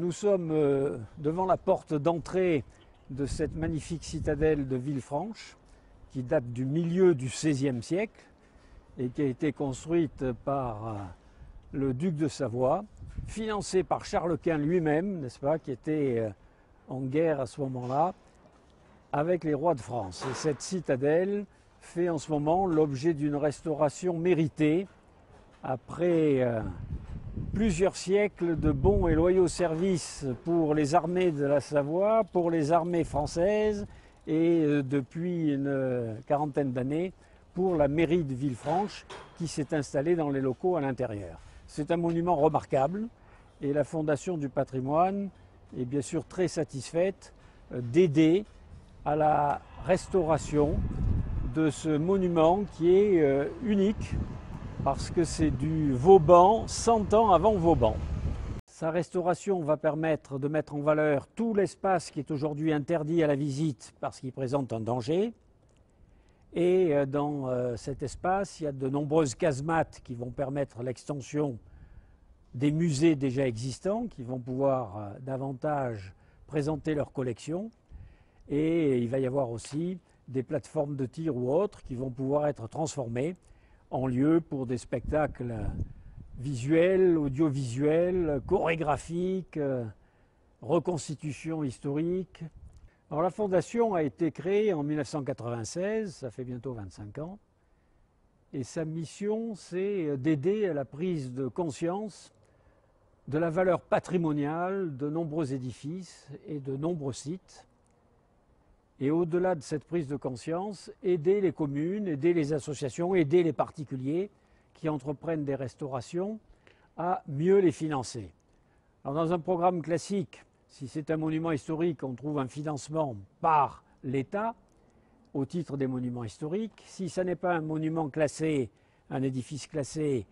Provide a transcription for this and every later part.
Nous sommes devant la porte d'entrée de cette magnifique citadelle de Villefranche qui date du milieu du XVIe siècle et qui a été construite par le duc de Savoie, financée par Charles Quint lui-même, n'est-ce pas, qui était en guerre à ce moment-là avec les rois de France. Et cette citadelle fait en ce moment l'objet d'une restauration méritée après plusieurs siècles de bons et loyaux services pour les armées de la Savoie, pour les armées françaises et depuis une quarantaine d'années pour la mairie de Villefranche qui s'est installée dans les locaux à l'intérieur. C'est un monument remarquable et la Fondation du patrimoine est bien sûr très satisfaite d'aider à la restauration de ce monument qui est unique parce que c'est du Vauban 100 ans avant Vauban. Sa restauration va permettre de mettre en valeur tout l'espace qui est aujourd'hui interdit à la visite parce qu'il présente un danger. Et dans cet espace, il y a de nombreuses casemates qui vont permettre l'extension des musées déjà existants, qui vont pouvoir davantage présenter leur collection. Et il va y avoir aussi des plateformes de tir ou autres qui vont pouvoir être transformées en lieu pour des spectacles visuels, audiovisuels, chorégraphiques, reconstitutions historiques. Alors la fondation a été créée en 1996, ça fait bientôt 25 ans, et sa mission c'est d'aider à la prise de conscience de la valeur patrimoniale de nombreux édifices et de nombreux sites. Et au-delà de cette prise de conscience, aider les communes, aider les associations, aider les particuliers qui entreprennent des restaurations à mieux les financer. Alors dans un programme classique, si c'est un monument historique, on trouve un financement par l'État au titre des monuments historiques. Si ce n'est pas un monument classé, un édifice classé,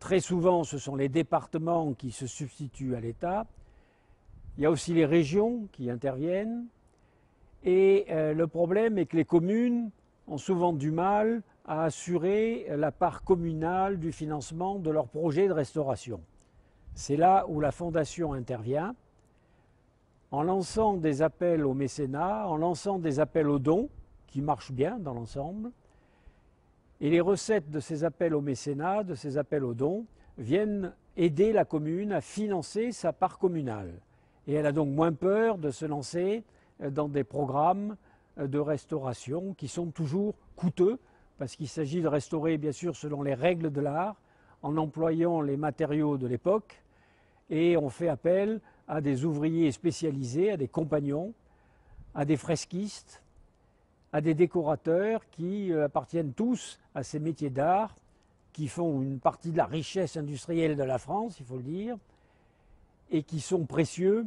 très souvent ce sont les départements qui se substituent à l'État. Il y a aussi les régions qui interviennent. Et le problème est que les communes ont souvent du mal à assurer la part communale du financement de leurs projets de restauration. C'est là où la Fondation intervient en lançant des appels au mécénat, en lançant des appels aux dons, qui marchent bien dans l'ensemble. Et les recettes de ces appels au mécénat, de ces appels aux dons, viennent aider la commune à financer sa part communale. Et elle a donc moins peur de se lancer dans des programmes de restauration qui sont toujours coûteux, parce qu'il s'agit de restaurer bien sûr selon les règles de l'art, en employant les matériaux de l'époque, et on fait appel à des ouvriers spécialisés, à des compagnons, à des fresquistes, à des décorateurs qui appartiennent tous à ces métiers d'art, qui font une partie de la richesse industrielle de la France, il faut le dire, et qui sont précieux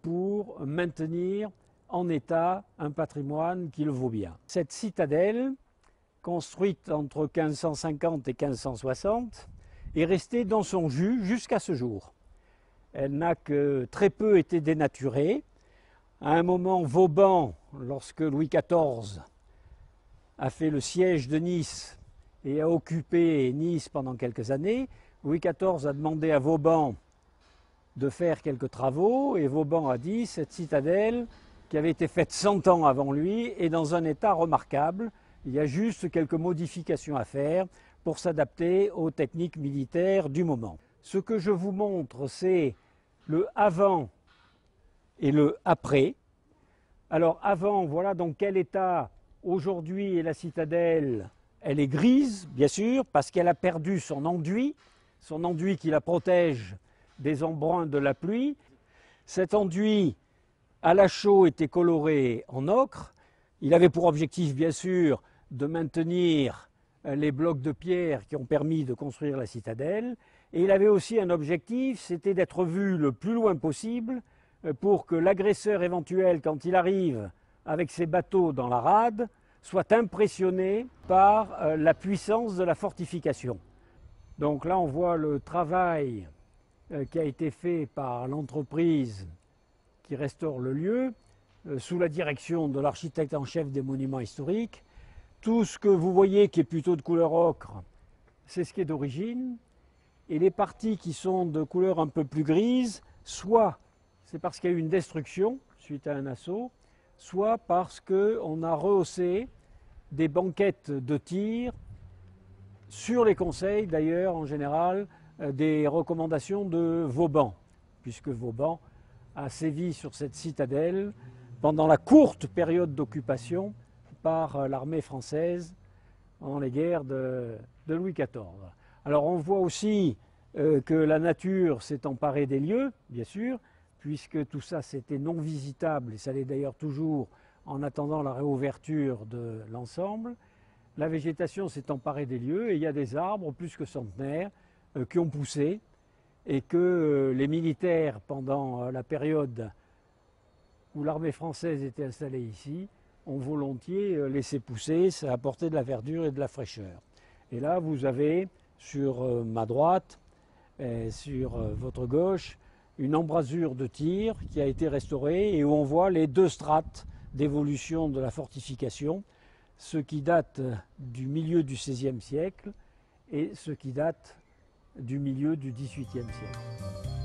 pour maintenir en état un patrimoine qui le vaut bien. Cette citadelle, construite entre 1550 et 1560, est restée dans son jus jusqu'à ce jour. Elle n'a que très peu été dénaturée. À un moment, Vauban, lorsque Louis XIV a fait le siège de Nice et a occupé Nice pendant quelques années, Louis XIV a demandé à Vauban de faire quelques travaux et Vauban a dit « cette citadelle qui avait été faite 100 ans avant lui est dans un état remarquable. Il y a juste quelques modifications à faire pour s'adapter aux techniques militaires du moment. » Ce que je vous montre, c'est le avant et le après. Alors avant, voilà dans quel état aujourd'hui est la citadelle. Elle est grise, bien sûr, parce qu'elle a perdu son enduit qui la protège des embruns de la pluie. Cet enduit, à la chaux, était coloré en ocre. Il avait pour objectif, bien sûr, de maintenir les blocs de pierre qui ont permis de construire la citadelle. Et il avait aussi un objectif, c'était d'être vu le plus loin possible pour que l'agresseur éventuel, quand il arrive avec ses bateaux dans la rade, soit impressionné par la puissance de la fortification. Donc là, on voit le travail qui a été fait par l'entreprise qui restaure le lieu, sous la direction de l'architecte en chef des monuments historiques. Tout ce que vous voyez qui est plutôt de couleur ocre, c'est ce qui est d'origine. Et les parties qui sont de couleur un peu plus grise, soit c'est parce qu'il y a eu une destruction suite à un assaut, soit parce qu'on a rehaussé des banquettes de tir sur les conseils, d'ailleurs, en général, des recommandations de Vauban, puisque Vauban a sévi sur cette citadelle pendant la courte période d'occupation par l'armée française dans les guerres de Louis XIV. Alors on voit aussi que la nature s'est emparée des lieux, bien sûr, puisque tout ça c'était non visitable, et ça l'est d'ailleurs toujours en attendant la réouverture de l'ensemble. La végétation s'est emparée des lieux et il y a des arbres plus que centenaires qui ont poussé et que les militaires, pendant la période où l'armée française était installée ici, ont volontiers laissé pousser. Ça a apporté de la verdure et de la fraîcheur. Et là, vous avez sur ma droite et sur votre gauche une embrasure de tir qui a été restaurée et où on voit les deux strates d'évolution de la fortification, ce qui date du milieu du XVIe siècle et ce qui date du milieu du XVIIIe siècle.